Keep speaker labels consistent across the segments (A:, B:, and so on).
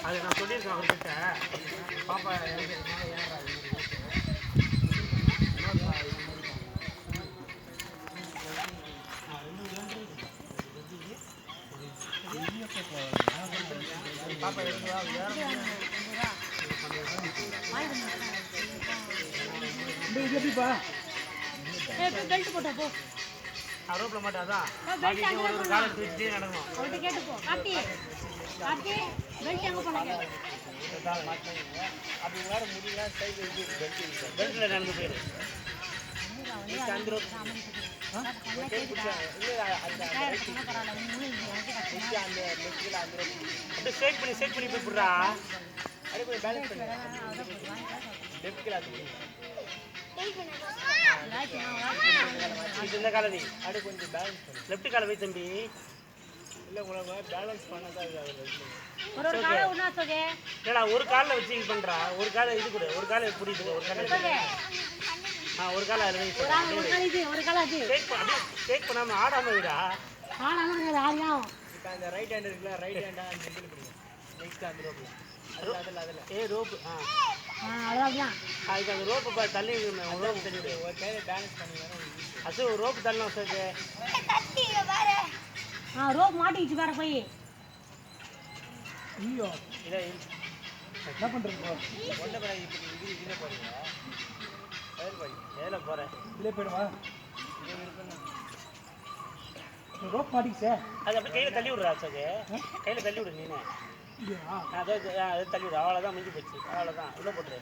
A: அது நான் சொல்லியிருக்கேன் அவர்கிட்ட. பாப்பா பாப்பா எடுத்துவா எப்படிப்பா பெல்ட் போட்டா போ ரோப்ல மாட்டேன். அதான் ஒரு காலம் தூக்கிட்டே நடக்கும். அவர்கிட்ட கேட்டுப்போ காட்டி காட்டி பெல்ட் எங்க போனாங்க அப்படி வேற முடியல சைடு பெல்ட்ல நடந்து போயிரு ஸ்ட்ரைட் பண்ணி போய் போடுறா. அப்படியே போய் பேலன்ஸ் பண்ணு. லெஃப்ட் கிலா இந்த கால நீ அப்படியே கொஞ்சம் பேலன்ஸ் பண்ணு. லெஃப்ட் கால வை தம்பி. இல்ல உனக்கு பேலன்ஸ் பண்ணதான் ஒரு கால உனா சோகே. இல்லடா ஒரு கால்ல வச்சு இது பண்றா. ஒரு கால இது கூட ஒரு கால புடிது ஒரு கால ஒரு கால அதுல வை. ஒரு கால அது ஸ்ட்ரைட் பண்ணாம ஆடாம விடா. ஆடாம ஆடியா. இப்ப அந்த ரைட் ஹேண்ட் இருக்குல ரைட் ஹேண்டா அந்த இதுல பிடிங்க. நெக்ஸ்ட் அந்த ரோப் அதுல ரோப் அதான் அதுக்கு அந்த ரோப்பு தள்ளி ரோப்பு தள்ளி ஒரு கையில பேலன்ஸ் பண்ணி வர அது ஒரு ரோப்பு தள்ளலாம் சார். ரோப் மாட்டிக்கிச்சு வேற போய். ஐயோ இல்லை என்ன பண்ணுறீங்க? ஒன்றை போய் இப்படி இதில் போகிறீங்க எதில் போகிறேன் இதிலே போயிடுவா. ரோப் மாட்டிக்கிச்சு அது அப்படியே கையில் தள்ளி விடுறா சார். கையில் தள்ளி விடு நீனே. அதை தள்ளி விடு. அவ்வளோதான் முடிஞ்சு போச்சு. அவ்வளோதான் உள்ளே போட்டுரு.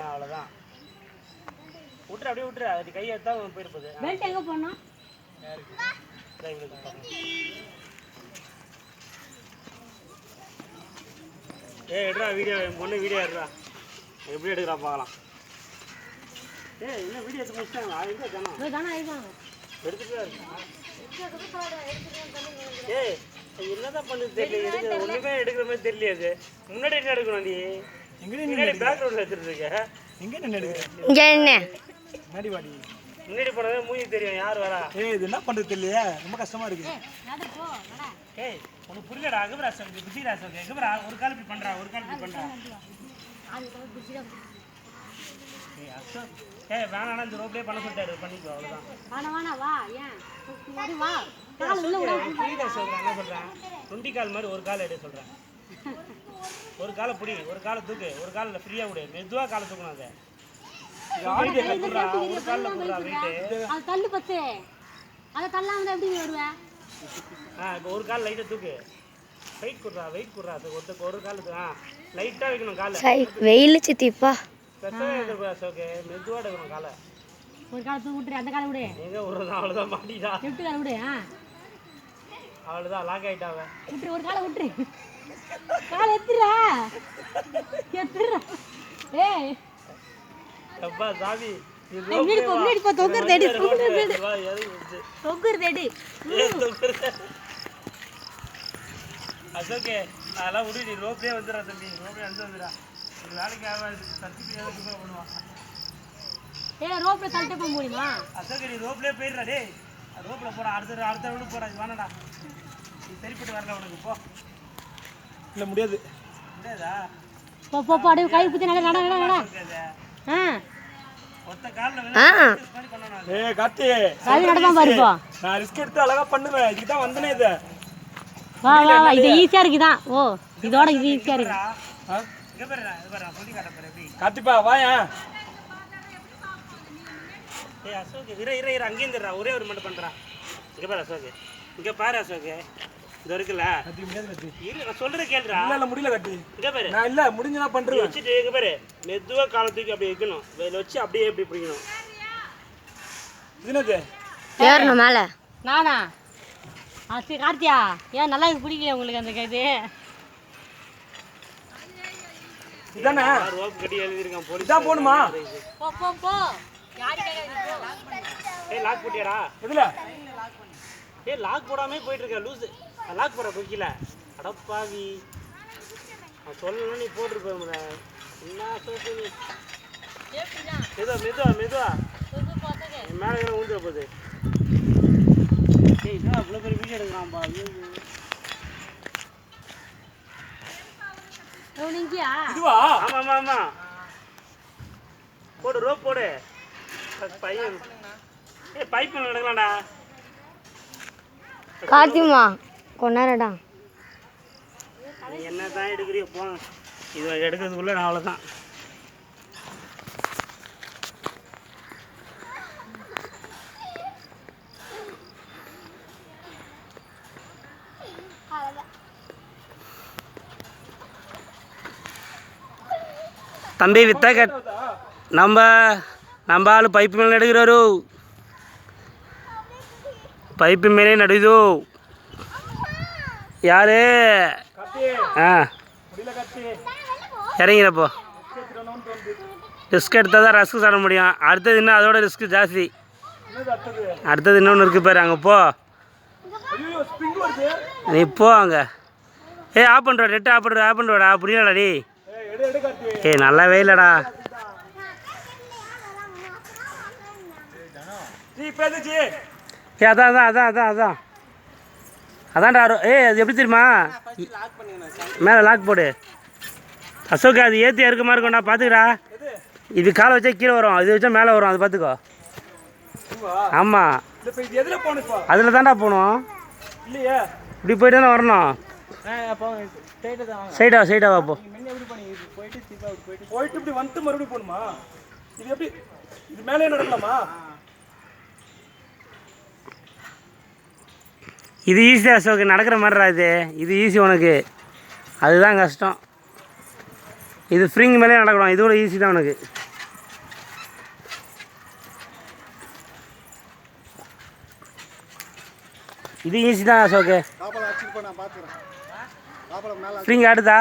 A: அவ்வளோதான் விட்டுரு அப்படியே விட்டுரு. அது கையை எடுத்தா போயிருப்பது. பெல்ட் எங்கே போடணும்? எடுறா வீடியோ பொண்ணு வீடியோ எடுறா. எப்படி எடுக்கிறா பார்க்கலாம். என்ன வீடியோ எடுத்து முடிச்சிட்டாங்க. எங்கே தானே எடுத்துட்டு இருக்கு. என்னதான் பண்ணுது தெரியல. எடுக்க ஒன்றுமே எடுக்கிற மாதிரி தெரியல. அது முன்னாடி என்ன எடுக்கணும்? நீ எங்கே பேக்ரவுண்டில் வச்சுட்டு இருக்க? எங்கே நின்று எடுக்கிறேன்? முன்னாடி வாடி. முன்னாடி போனதே மூஞ்சி தெரியும் யார் வரா. இது என்ன பண்ணுறது தெரியலையே. ரொம்ப கஷ்டமாக இருக்கு. உனக்கு புரியலடா. அகபராசம் புத்திராசம் எகபரா ஒரு கால் இப்படி பண்ணுறா ஒரு கால் இப்படி பண்ணுறா. வேணாம் இந்த ரோப்லேயே பண்ண சொல்லிட்டாரு. பண்ணிக்கோ அவ்வளோதான். சொல்கிறேன் என்ன சொல்கிறேன் 20 கால் மாதிரி ஒரு கால் எடு சொல்கிறேன். ஒரு காலை பிடி ஒரு காலை தூக்கு. ஒரு காலில் ஃப்ரீயாக விடு. மெதுவாக காலை தூக்கணும். அதை ஒரு காலில் போடுறா வெயிட்டு. இப்போ ஒரு கால் லைட்டாக தூக்கு. வெயிட் கொடுறா அது ஒரு கால் லைட்டாக வைக்கணும். காலை
B: வெயில் சித்திப்பா
A: ஓகே மெதுவாக எடுக்கணும். காலை
C: ஒரு காலை தூக்கி விட்டுரு. அந்த காலை விடு.
A: எங்கே விடுறதா அவ்வளோதான் மாட்டிட்டா.
C: லெஃப்ட் காலை விடு.
A: அவ்வளோதான் லாக் ஆகிட்டாவ.
C: விட்டுரு ஒரு காலை விட்டுரு. காலை எத்துறா ஏய்
A: அப்பா சாமி அசோகே அதெல்லாம் விடு. நீ ரோப்லேயே வந்துடுறா தம்பி. ரோப்லேயே வந்து வந்துடா. இது வேலைக்கு ஆகாது. பண்ணுவான்.
C: ரோப்ல தள்ளிட்டு போக முடியுமா?
A: அசோகே நீ ரோப்லேயே போயிடுறா. டே ரோப்ல போடா. அடுத்த விடு போடா. வேணாடா நீ சரிப்பட்டு வரல உனக்கு. போ. இல்லை முடியாது. முடியாதா?
C: போ அப்படியே கை பிடிச்சி நட நட நட.
A: ஒத்த கால்ல
C: காத்தி நடமா பாருப்பா.
A: நான் ரிஸ்க் எடுத்து அழகா பண்ணுவேன். இதுக்கு தான் வந்தனே. இது
C: வா இது ஈஸியா இருக்குதா? ஓ இதோட இது ஈஸியா இருக்கு.
A: இங்க பாரு சொல்லி காட்ட பாரு. எப்படி காத்திப்பா வாயா. ஏய் அசோக் இரு அங்கே இருந்துடா. ஒரே ஒரு மட்டும் பண்றா. இங்க பாரு அசோக். இங்க பாரு அசோக். இது இருக்குல்ல கட்டி முடியாது. கட்டி இரு நான் சொல்றத கேளுடா. இல்ல முடியல கட்டி. இங்க பாரு நான் இல்ல முடிஞ்சு நான் பண்றேன். வச்சிட்டு இங்க பாரு மெதுவா காலை தூக்கி அப்படியே வைக்கணும். வேல வச்சு அப்படியே இப்படி பிடிக்கணும். இதுனது
B: ஏறணும் மேல.
C: நானா ஆசி கார்த்தியா ஏன் நல்லா பிடிக்கல உங்களுக்கு அந்த இது?
A: இதானே ரோப் கட்டி எழுதி இருக்கான். போலீஸ் தான் போணுமா?
C: போ யாரு கேக்குறீங்க?
A: ஏய் லாக் போட்டியாடா? எதுல? ஏய் லாக் போடாமே போயிட்டு இருக்க லூஸ். லாக் போட போக்கில அடப்பாவி. நான் சொல்லணும் நீ போட்டு போற. என்ன சொல்ற நீ? மெதுவா மேலே ஊந்துற போகுது. ஏய் இதான் அவ்வளோ பெரிய வீடியோ எடுக்கிறான்பா.
C: இங்கேயா
D: இதுவா?
A: ஆமாம் ஆமாம் ஆமாம். போடு ரோப் போடு. பையன் பைப்பு எடுக்கலாம்டா.
B: கார்த்திமா கொண்டாடா.
A: நீ என்ன தான் எடுக்கிறியோ போங்க. இது எடுக்கிறதுக்குள்ளே நான் அவ்வளோதான். தம்பி வித்தா கட் நம்ம ஆள் பைப்பு மேலே நடுகிறாரு. பைப்பு மேலே நடுதோ யாரு? ஆ இறங்கிறப்போ ரிஸ்க் எடுத்தால் தான் ரஸ்க்கு சாப்பிட முடியும். அடுத்தது இன்னும் அதோட ரிஸ்க்கு ஜாஸ்தி. அடுத்தது இன்னொன்று இருக்குது பாரு, அங்கே போ. நீ போ அங்கே. ஆஃப் பண்ணுறா, நெட்டு ஆஃப் பண்ணுறா புரியலடா டி. நல்லாவே இல்லைடா. அதான்டா. அது எப்படி தெரியுமா? மேலே லாக் போடு அசோக். அது ஏற்றி இறக்க மாதிரி இருக்கும்டா, பார்த்துக்கடா. இது காலை வச்சா கீழே வரும், இது வச்சா மேலே வரும், அது பார்த்துக்கோ. ஆமாம், அதில் தான்டா போகணும். இப்படி போயிட்டு தானே வரணும். சைடா வா போ.
D: போயிட்டு இப்படி வந்துட்டு மறுபடியும் போகணுமா? இது எப்படி? இது மேலே நடக்கலாமா?
A: இது ஈஸி அசோக், நடக்கிற மாதிரிடா. இது ஈஸி உனக்கு, அதுதான் கஷ்டம். இது ஃப்ரிங் மேலே நடக்கணும், இதோட ஈஸி தான் உனக்கு. இது ஈஸி தான் அசோக்கு. ஸ்ப்ரிங் ஆடுதா?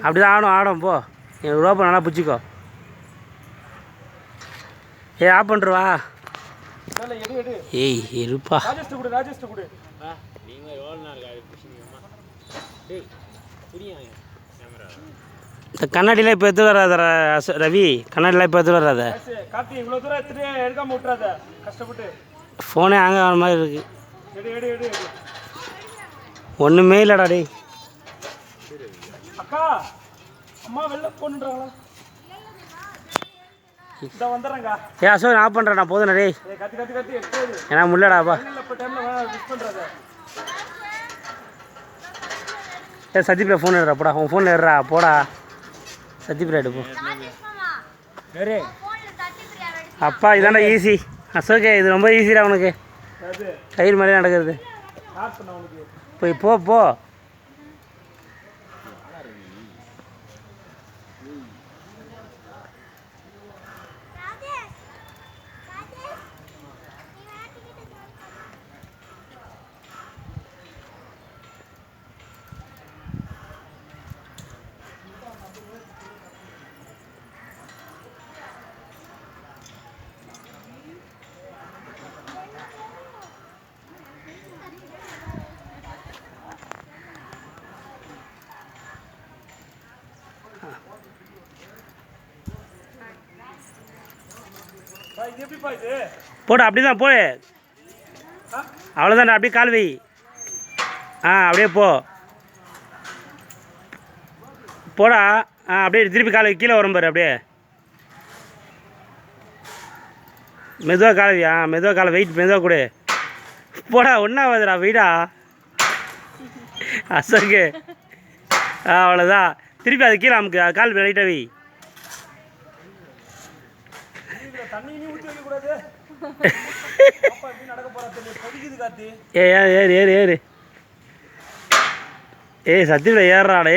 A: அப்படிதான் ஆடும் போ. என் ரோப்பை நல்லா பிடிச்சிக்கோ. ஆஃப் பண்ணுறவா? ஏய் இருப்பா. இந்த கண்ணாடிலாம் இப்போ எடுத்து வராத ரவி, கண்ணாடிலாம் இப்போ எடுத்து வராத. ஃபோனே ஹேங் ஆகிற மாதிரி இருக்கு. ஒன்றுமே இல்லைடா டே.
D: அக்கா அம்மா வெளில போன்றாங்களா? இந்த வந்துறேங்க.
A: அசோக் ஆஃப் பண்ணுறேன் நான், போதும் டே.
D: கத்தி
A: ஏன்னா முள்ளடாப்பா. சத்யபிரா ஃபோன் எடுறா போடா. உன் ஃபோனில் எடுறா போடா. சத்யபிரா எடுப்போ. அப்பா இதாண்டா ஈஸி அசோகே, இது ரொம்ப ஈஸிடா உனக்கு. கயிறு மேலே நடக்கிறது. போய் போ. போடு, அப்படி தான் போடு. அவ்வளோதான்டா, அப்படியே கால் வை. அப்படியே போடா. அப்படியே திருப்பி கால் வை, கீழே வரும் பாரு. அப்படியே மெதுவாக கால் வை. மெதுவாக காலை வெயிட் மெதுவாக கொடு. போடா, ஒன்றாவதுடா வெயிடா அசோக்கு. அவ்வளோதான், திருப்பி அது கீழே அமுக்கு, கால் லைட்டாக வை. ஏறு. சத்தியபிரா ஏறாடா.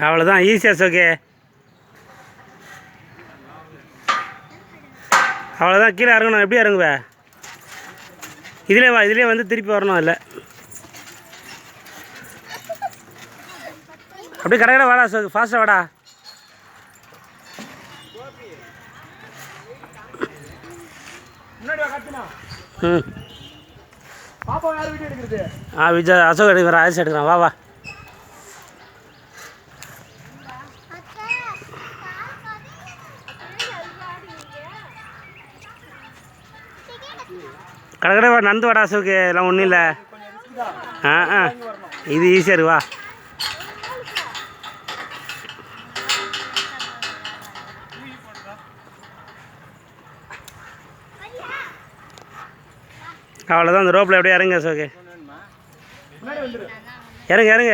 A: அவ்வளோதான் ஈஸியா அசோக்கு. அவ்வளோதான், கீழே இறங்கணும். எப்படி இறங்குவ? இதிலே வந்து திருப்பி வரணும். இல்லை அப்படியே கடை வாடா அசோக், ஃபாஸ்ட்டாக வாடா.
D: பாப்பா யார் வீடியோ எடுக்கிறது?
A: விஜய் அசோக் எடுக்கிற ராஜேஷ் எடுக்கிறான். வா வா. கடை வா, நடந்து வாடா அசோக்கு, எல்லாம் ஒன்றும் இல்லை. இது ஈஸியாக இருக்கு, வா. அவ்வளோதான், அந்த ரோப்பில் எப்படியே இறங்க அசோக்கு. இறங்க இறங்க.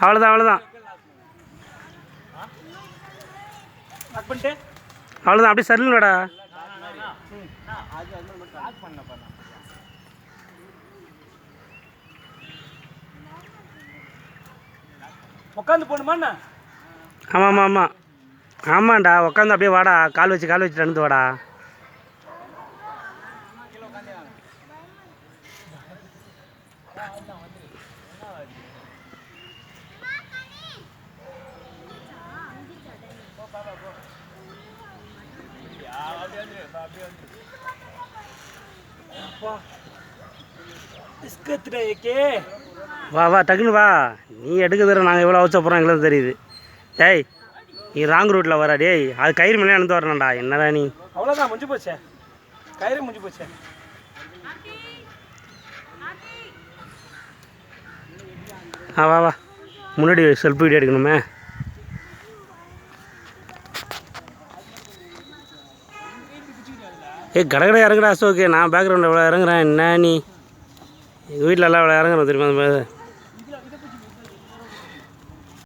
A: அவ்வளோதான் அவ்வளோதான் அவ்வளோதான். அப்படியே சரின்னு வாடா.
D: உட்காந்து போகணுமா என்ன?
A: ஆமாம் ஆமாம் ஆமாம் ஆமாண்டா, உட்காந்து அப்படியே வாடா, கால் வச்சு நடந்து வாடா. வா வா, டக்குன்னு வா. நீ எடுக்குதுற, நாங்கள் எவ்வளோ அவசர போகிறோம் எங்களுக்கு தெரியுது. டேய், நீ ராங் ரூட்டில் வர. டேய், அது கயிறு மேலே நடந்து வரணும்டா. என்னடா நீ?
D: அவ்வளோதான், முடிஞ்சு போச்சே, கயிறு முடிஞ்சு போச்சே.
A: வா வா, முன்னாடி செல்ஃபி வீடியோ எடுக்கணுமே. கடை இறங்குறா அசோக்கு. நான் பேக்ரவுண்டில் இவ்வளோ இறங்குறேன். என்ன நீ எங்கள் வீட்டில் எல்லாம் இவ்வளோ இறங்குறோம் தெரியுமா?